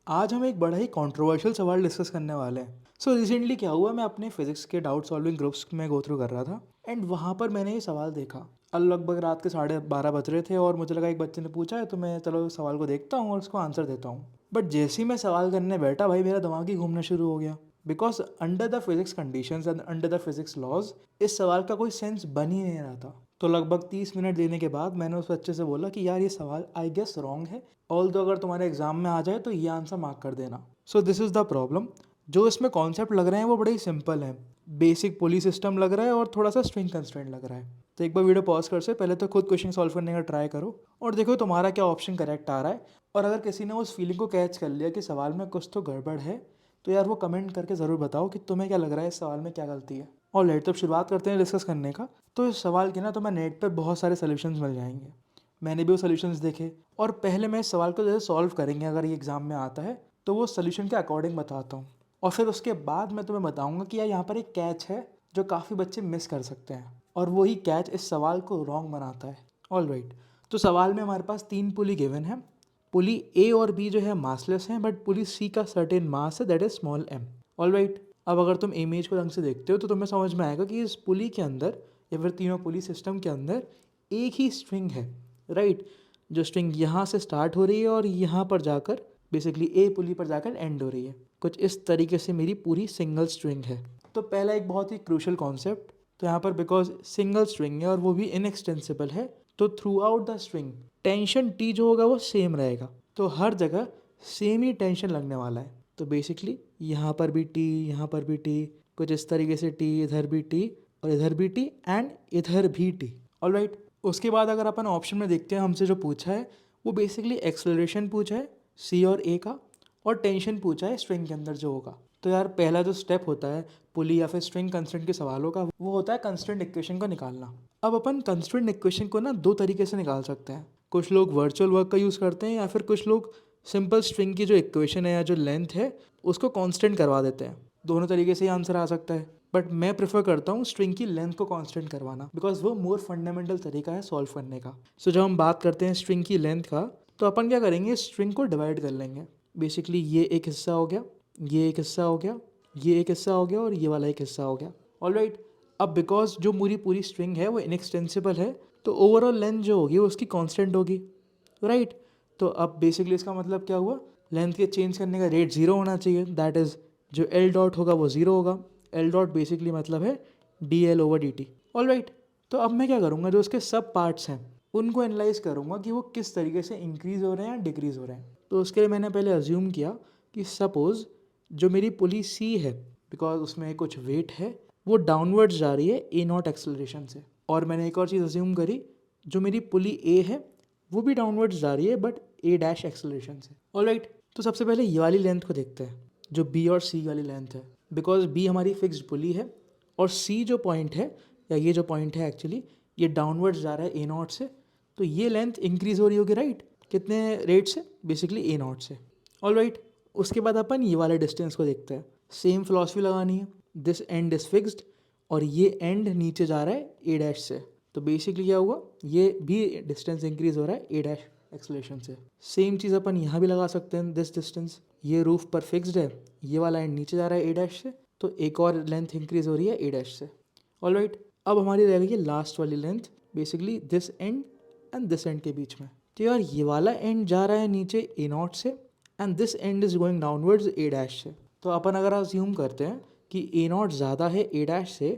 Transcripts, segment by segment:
आज हम एक बड़ा ही कंट्रोवर्शियल सवाल डिस्कस करने वाले हैं। रिसेंटली क्या हुआ, मैं अपने फिजिक्स के डाउट सॉल्विंग ग्रुप्स में गो थ्रू कर रहा था एंड वहाँ पर मैंने ये सवाल देखा। लगभग रात के 12:30 बज रहे थे और मुझे लगा एक बच्चे ने पूछा है तो मैं चलो सवाल को देखता हूँ और उसको आंसर देता हूँ। बट जैसे ही मैं सवाल करने बैठा भाई मेरा दिमाग ही घूमना शुरू हो गया। Because under the physics conditions and under the physics laws इस सवाल का कोई सेंस बन ही नहीं रहा था। तो लगभग 30 मिनट देने के बाद मैंने उस बच्चे से बोला कि यार ये सवाल आई गेस रॉन्ग है, ऑल दो अगर तुम्हारे एग्जाम में आ जाए तो ये आंसर मार्क कर देना। This is the problem. जो इसमें कॉन्सेप्ट लग रहे हैं वो बड़े ही सिंपल हैं। बेसिक पुली सिस्टम लग रहा है और थोड़ा सा स्ट्रिंग कंस्ट्रेंट लग रहा है। तो एक बार वीडियो पॉज कर से पहले तो खुद क्वेश्चन सॉल्व करने का ट्राई करो और देखो तुम्हारा क्या ऑप्शन करेक्ट आ रहा है। और अगर किसी ने उस फीलिंग को कैच कर लिया कि सवाल में कुछ तो गड़बड़ है तो यार वो कमेंट करके ज़रूर बताओ कि तुम्हें क्या लग रहा है इस सवाल में क्या गलती है। और लेट तो शुरुआत करते हैं डिस्कस करने का। तो इस सवाल के ना तुम्हें नेट पर बहुत सारे सोल्यूशंस मिल जाएंगे। मैंने भी वो सोल्यूशंस देखे और पहले मैं इस सवाल को जैसे सॉल्व करेंगे अगर ये एग्ज़ाम में आता है तो वो सोल्यूशन के अकॉर्डिंग बताता हूँ। और फिर उसके बाद मैं तुम्हें बताऊँगा कि यार यहाँ पर एक कैच है जो काफ़ी बच्चे मिस कर सकते हैं और वही कैच इस सवाल को रॉन्ग बनाता है। All right. तो सवाल में हमारे पास 3 पुली गिवन है। पुली ए और बी जो है मासलेस हैं बट पुली सी का सर्टेन मास है that is small M. All right. अब अगर तुम इमेज को ढंग से देखते हो तो तुम्हें समझ में आएगा कि इस पुली के अंदर या फिर तीनों पुली सिस्टम के अंदर एक ही स्ट्रिंग है। राइट। जो स्ट्रिंग यहाँ से स्टार्ट हो रही है और यहाँ पर जाकर बेसिकली ए पुली पर जाकर एंड हो रही है। कुछ इस तरीके से मेरी पूरी सिंगल स्ट्रिंग है। तो पहला एक बहुत ही क्रूशल कॉन्सेप्ट। तो यहाँ पर बिकॉज सिंगल स्ट्रिंग है और वो भी इनएक्सटेंसिबल है तो through out the string tension T जो होगा वो सेम रहेगा। तो हर जगह सेम ही टेंशन लगने वाला है। तो बेसिकली यहाँ पर भी टी, यहाँ पर भी टी, कुछ इस तरीके से टी, इधर भी टी और इधर भी टी एंड इधर भी टी। All right. उसके बाद अगर अपन ऑप्शन में देखते हैं हमसे जो पूछा है वो बेसिकली एक्सेलरेशन पूछा है सी और ए का और टेंशन पूछा है स्ट्रिंग के अंदर जो होगा। तो यार पहला जो स्टेप होता है पुली या फिर स्ट्रिंग कंस्ट्रेंट के सवालों का वो होता है कंस्ट्रेंट इक्वेशन को निकालना। अब अपन कंस्ट्रेंट इक्वेशन को ना दो तरीके से निकाल सकते हैं। कुछ लोग वर्चुअल वर्क का यूज़ करते हैं या फिर कुछ लोग सिंपल स्ट्रिंग की जो इक्वेशन है या जो लेंथ है उसको कांस्टेंट करवा देते हैं। दोनों तरीके से ही आंसर आ सकता है बट मैं प्रेफर करता हूँ स्ट्रिंग की लेंथ को कांस्टेंट करवाना बिकॉज वो मोर फंडामेंटल तरीका है सॉल्व करने का। जब हम बात करते हैं स्ट्रिंग की लेंथ का तो अपन क्या करेंगे स्ट्रिंग को डिवाइड कर लेंगे। बेसिकली ये एक हिस्सा हो गया, ये एक हिस्सा हो गया, ये एक हिस्सा हो गया और ये वाला एक हिस्सा हो गया। All right. अब बिकॉज जो पूरी पूरी स्ट्रिंग है वो इनएक्सटेंसिबल है तो ओवरऑल लेंथ जो होगी वो उसकी कांस्टेंट होगी। राइट। तो अब बेसिकली इसका मतलब क्या हुआ, लेंथ के चेंज करने का रेट ज़ीरो होना चाहिए। दैट इज़ जो एल डॉट होगा वो ज़ीरो होगा। एल डॉट बेसिकली मतलब है D L over D T. All right. तो अब मैं क्या करूँगा जो उसके सब पार्ट्स हैं उनको एनालाइज करूँगा कि वो किस तरीके से इंक्रीज़ हो रहे हैं या डिक्रीज़ हो रहे हैं। तो उसके लिए मैंने पहले अज्यूम किया कि सपोज़ जो मेरी पुली सी है बिकॉज उसमें कुछ वेट है वो डाउनवर्ड्स जा रही है ए नॉट एक्सेलरेशन से। और मैंने एक और चीज़ अज्यूम करी जो मेरी पुली ए है वो भी डाउनवर्ड्स जा रही है बट ए डैश एक्सेलरेशन से। All right. तो सबसे पहले ये वाली लेंथ को देखते हैं जो बी और सी वाली लेंथ है। बिकॉज बी हमारी फिक्स्ड पुली है और सी जो पॉइंट है या ये जो पॉइंट है एक्चुअली ये डाउनवर्ड्स जा रहा है ए नॉट से। तो ये लेंथ इंक्रीज हो रही होगी राइट। कितने रेट से, बेसिकली ए नॉट से। All right. उसके बाद अपन ये वाले डिस्टेंस को देखते हैं। सेम फिलॉसफी लगानी है। दिस एंड इज फिक्स्ड और ये एंड नीचे जा रहा है ए डैश से। तो बेसिकली क्या हुआ, ये भी डिस्टेंस इंक्रीज हो रहा है ए डैश एक्सलेशन से। सेम चीज़ अपन यहाँ भी लगा सकते हैं। दिस डिस्टेंस, ये रूफ पर फिक्स्ड है, ये वाला एंड नीचे जा रहा है ए डैश से तो एक और लेंथ इंक्रीज हो रही है ए डैश से। All right. अब हमारी रह गई लास्ट वाली length basically this and and this and के बीच में। तो यार ये वाला एंड जा रहा है नीचे ए नॉट से and this and is going downwards A dash से। तो अपन अगर अज्यूम करते हैं कि ए नॉट ज़्यादा है ए डैश से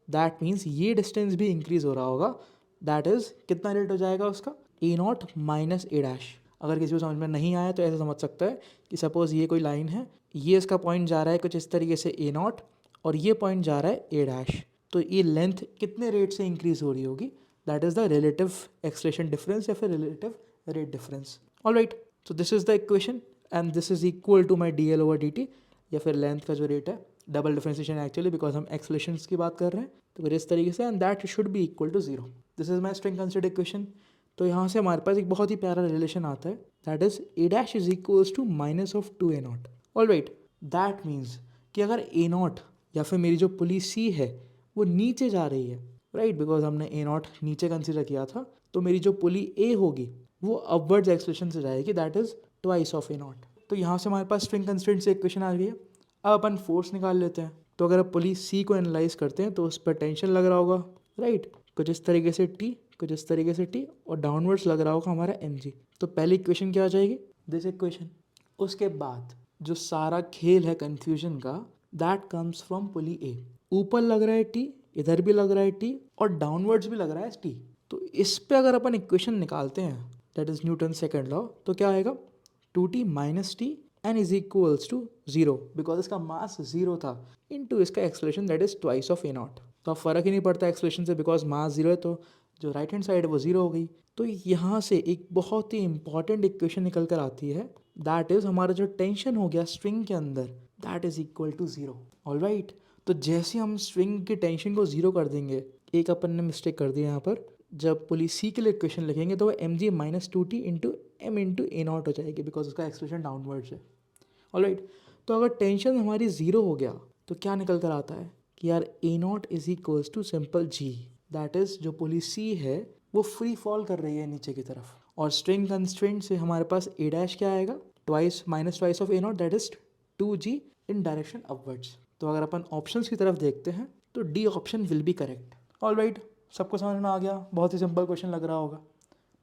दैट मीन्स ये डिस्टेंस भी इंक्रीज हो रहा होगा। दैट इज़ कितना रेट हो जाएगा उसका, ए नॉट माइनस ए डैश। अगर किसी को समझ में नहीं आया तो ऐसे समझ सकता है कि सपोज़ ये कोई लाइन है, ये इसका पॉइंट जा रहा है कुछ इस तरीके से ए नॉट और ये पॉइंट जा रहा है ए डैश। तो ये लेंथ कितने रेट से इंक्रीज हो रही होगी, that is the relative acceleration difference या फिर relative rate difference. All right. तो this is the equation and this is equal to my D L over D T या फिर लेंथ का जो रेट है, डबल डिफरेंशिएशन एक्चुअली बिकॉज हम एक्सलेशंस की बात कर रहे हैं तो फिर इस तरीके से and that should be equal to zero. This is my string consider equation. तो यहाँ से हमारे पास एक बहुत ही प्यारा रिलेशन आता है that is A dash is equals to minus of two A not. All right. That means कि अगर ए नॉट या फिर मेरी जो पुली सी है वो नीचे जा रही है राइट बिकॉज हमने ए नॉट नीचे कंसिडर किया था तो मेरी जो पुली ए होगी वो अपवर्ड्स एक्सलेशन से जाएगी that is twice of A not. तो यहाँ से हमारे पास स्ट्रिंग कंस्ट्रेंट से इक्वेशन आ गई है। अब अपन फोर्स निकाल लेते हैं। तो अगर आप पुली सी को एनालाइज करते हैं तो उस पर टेंशन लग रहा होगा, राइट, कुछ इस तरीके से टी, कुछ इस तरीके से टी, और डाउनवर्ड्स लग रहा होगा हमारा एम जी। तो पहली इक्वेशन क्या आ जाएगी, दिस इक्वेशन। उसके बाद जो सारा खेल है कन्फ्यूजन का, दैट कम्स फ्रॉम पुली ए। ऊपर लग रहा है टी, इधर भी लग रहा है टी, और डाउनवर्ड्स भी लग रहा है टी। तो इस पे अगर अपन इक्वेशन निकालते हैं, that is Newton second law, तो क्या आएगा, 2t minus T N is equals to zero, because इसका मास जीरो था, इनटू इसका acceleration that is twice of A not. तो अब फर्क ही नहीं पड़ता एक्सलेशन से, बिकॉज मास जीरो है तो जो राइट हैंड साइड है वो जीरो हो गई। तो यहाँ से एक बहुत ही इंपॉर्टेंट इक्वेशन निकल कर आती है, दैट इज हमारा जो टेंशन हो गया स्ट्रिंग के अंदर, that is equal to zero. Alright, तो जैसे हम स्ट्रिंग की टेंशन को जीरो कर देंगे, एक अपन ने मिस्टेक कर दी यहाँ पर, जब पुली सी के लिए इक्वेशन लिखेंगे तो वो M G minus two T into M into A not हो जाएगी, बिकॉज उसका एक्सप्रेशन डाउनवर्ड्स है। ऑलराइट, तो अगर टेंशन हमारी जीरो हो गया तो क्या निकल कर आता है कि यार a naught is equals to simple g, that is जो पुली सी है वो फ्री फॉल कर रही है नीचे की तरफ, और स्ट्रिंग कंस्ट्रेंट से हमारे पास ए डैश क्या आएगा, twice minus twice of A not, that is 2g in direction upwards. तो अगर अपन ऑप्शंस की तरफ देखते हैं तो D option will be correct. Alright, सबको समझ में आ गया, बहुत ही सिंपल क्वेश्चन लग रहा होगा।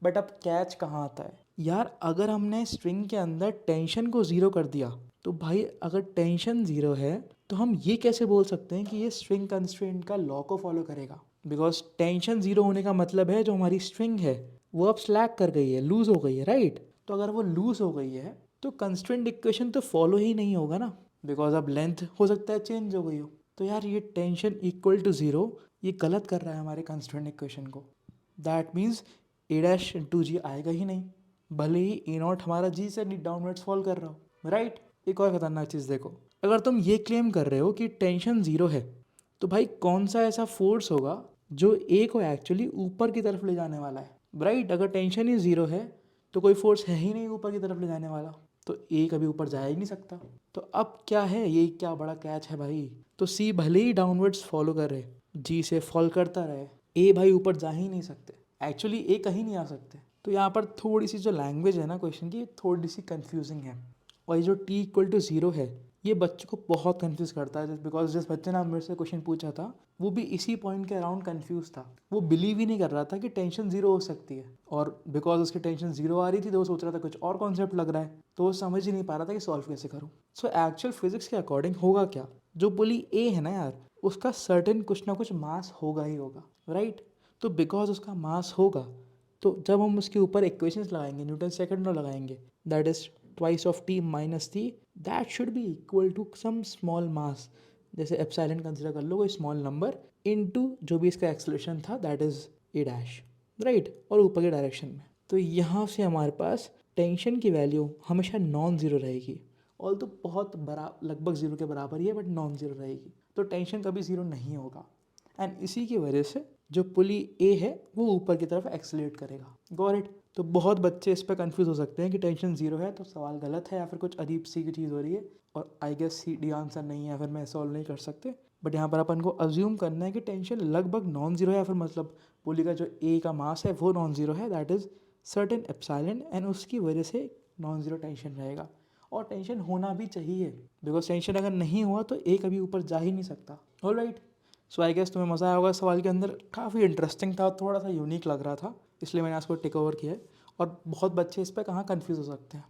बट अब कैच कहाँ आता है यार, अगर हमने स्ट्रिंग के अंदर टेंशन को ज़ीरो कर दिया, तो भाई अगर टेंशन ज़ीरो है तो हम ये कैसे बोल सकते हैं कि ये स्ट्रिंग कंस्ट्रेंट का लॉ को फॉलो करेगा, बिकॉज टेंशन ज़ीरो होने का मतलब है जो हमारी स्ट्रिंग है वो अब स्लैक कर गई है, लूज़ हो गई है, राइट। तो अगर वो लूज़ हो गई है तो कंस्ट्रेंट इक्वेशन तो फॉलो ही नहीं होगा ना, बिकॉज अब लेंथ हो सकता है चेंज हो गई हो। तो यार ये टेंशन इक्वल टू ज़ीरो ये गलत कर रहा है हमारे कंस्ट्रेंट इक्वेशन को। That means a dash into g आएगा ही नहीं, भले ही ए नॉट हमारा जी से डाउनवर्ड्स फॉल कर रहा हो, राइट। एक और खतरनाक चीज़ देखो, अगर तुम ये क्लेम कर रहे हो कि टेंशन ज़ीरो है, तो भाई कौन सा ऐसा फोर्स होगा जो ए को एक्चुअली ऊपर की तरफ ले जाने वाला है, राइट। अगर टेंशन ही ज़ीरो है तो कोई फोर्स है ही नहीं ऊपर की तरफ ले जाने वाला, तो ए कभी ऊपर जा ही नहीं सकता। तो अब क्या है, ये क्या बड़ा कैच है भाई। तो सी भले ही डाउनवर्ड्स फॉलो कर रहे, जी से फॉल करता रहे, ए भाई ऊपर जा ही नहीं सकते, एक्चुअली ए कहीं नहीं आ सकते। तो यहाँ पर थोड़ी सी जो लैंग्वेज है ना क्वेश्चन की, थोड़ी सी कंफ्यूजिंग है। और ये जो टी इक्वल टू ज़ीरो है ये बच्चों को बहुत कंफ्यूज करता है, बिकॉज जिस बच्चे ने मेरे से क्वेश्चन पूछा था वो भी इसी पॉइंट के अराउंड कंफ्यूज था। वो बिलीव ही नहीं कर रहा था कि टेंशन जीरो हो सकती है, और बिकॉज उसकी टेंशन जीरो आ रही थी तो वो सोच रहा था कुछ और कॉन्सेप्ट लग रहा है, तो वो समझ ही नहीं पा रहा था कि सॉल्व कैसे करूँ। सो एक्चुअल फिजिक्स के अकॉर्डिंग होगा क्या, जो पुली ए है ना यार, उसका सर्टेन कुछ ना कुछ मास होगा ही होगा, राइट। तो बिकॉज उसका मास होगा, तो जब हम उसके ऊपर इक्वेशंस लगाएंगे, न्यूटन सेकंड लॉ लगाएंगे, that is twice of T minus T, that should be equal to some small mass, जैसे एप्सिलॉन कंसिडर कर लो कोई स्मॉल नंबर, इनटू जो भी इसका एक्सेलरेशन था that is A dash, right, और ऊपर के डायरेक्शन में। तो यहाँ से हमारे पास टेंशन की वैल्यू हमेशा नॉन ज़ीरो रहेगी, ऑल तो बहुत बड़ा लगभग ज़ीरो के बराबर ही है, बट नॉन ज़ीरो रहेगी। तो टेंशन कभी ज़ीरो नहीं होगा, एंड इसी की वजह से जो पुली ए है वो ऊपर की तरफ एक्सेलरेट करेगा। Got it. तो बहुत बच्चे इस पर कंफ्यूज हो सकते हैं कि टेंशन जीरो है तो सवाल गलत है या फिर कुछ अजीब सी की चीज़ हो रही है, और I guess C D answer नहीं है, फिर मैं सॉल्व नहीं कर सकते। बट यहाँ पर अपन को अज्यूम करना है कि टेंशन लगभग नॉन जीरो है, या फिर मतलब पुली का जो ए का मास है वो नॉन जीरो है, that is certain epsilon, and उसकी वजह से नॉन जीरो टेंशन रहेगा। और टेंशन होना भी चाहिए, बिकॉज टेंशन अगर नहीं हुआ तो ए कभी ऊपर जा ही नहीं सकता। ऑलराइट, सो आई गेस तुम्हें मज़ा आया होगा। सवाल के अंदर काफ़ी इंटरेस्टिंग था, थोड़ा सा यूनिक लग रहा था, इसलिए मैंने इसको टेक ओवर किया है, और बहुत बच्चे इस पर कहाँ कंफ्यूज हो सकते हैं।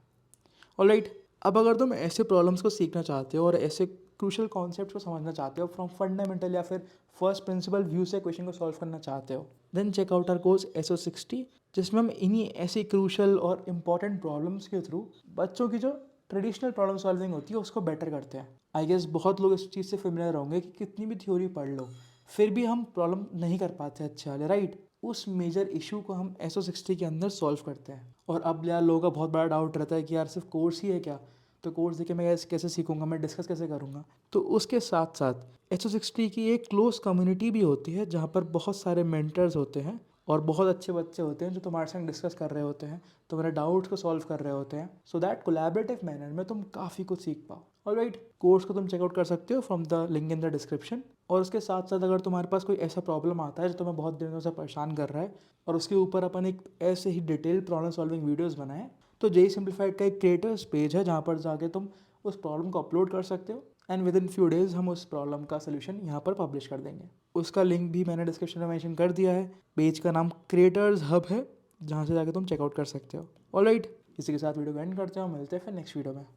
ऑलराइट, अब अगर तुम ऐसे प्रॉब्लम्स को सीखना चाहते हो और ऐसे क्रूशल कॉन्सेप्ट को समझना चाहते हो फ्रॉम फंडामेंटल या फिर फर्स्ट प्रिंसिपल व्यू से क्वेश्चन को सॉल्व करना चाहते हो, then check out our course SO60, जिसमें हम इन्हीं ऐसी क्रूशल और इम्पॉर्टेंट प्रॉब्लम्स के थ्रू बच्चों की जो ट्रेडिशनल प्रॉब्लम सॉल्विंग होती है उसको बेटर करते हैं। आई गेस बहुत लोग इस चीज़ से फेमिलियर होंगे कि कितनी भी थ्योरी पढ़ लो फिर भी हम प्रॉब्लम नहीं कर पाते अच्छे वाले, राइट। उस मेजर इशू को हम SO60 के अंदर सॉल्व करते हैं। और अब यार लोगों का बहुत बड़ा डाउट रहता है कि यार सिर्फ कोर्स ही है क्या, तो कोर्स देके मैं कैसे सीखूंगा, मैं डिस्कस कैसे करूँगा। तो उसके साथ साथ SO60 की एक क्लोज कम्युनिटी भी होती है जहाँ पर बहुत सारे मेंटर्स होते हैं और बहुत अच्छे बच्चे होते हैं जो तुम्हारे संग डिस्कस कर रहे होते हैं, तुम्हारे डाउट्स को सॉल्व कर रहे होते हैं, सो दैट कोलैबोरेटिव मैनर में तुम काफ़ी कुछ सीख पाओ। ऑलराइट, कोर्स को तुम चेकआउट कर सकते हो from the link in the description. और उसके साथ साथ अगर तुम्हारे पास कोई ऐसा प्रॉब्लम आता है जो तुम्हें बहुत दिनों से परेशान कर रहा है और उसके ऊपर अपन एक ऐसे ही डिटेल प्रॉब्लम सॉल्विंग वीडियोस बनाए, तो जेई सिंप्लीफाइड का एक क्रिएटर्स पेज है जहाँ पर जाके तुम उस प्रॉब्लम को अपलोड कर सकते हो and with in few days हम उस प्रॉब्लम का सोल्यूशन यहाँ पर पब्लिश कर देंगे। उसका लिंक भी मैंने डिस्क्रिप्शन में मेंशन कर दिया है। पेज का नाम क्रिएटर्स हब है, जहाँ से जाके तुम चेकआउट कर सकते हो। ऑलराइट, इसी के साथ वीडियो को एंड करते हो, मिलते हैं फिर नेक्स्ट वीडियो में।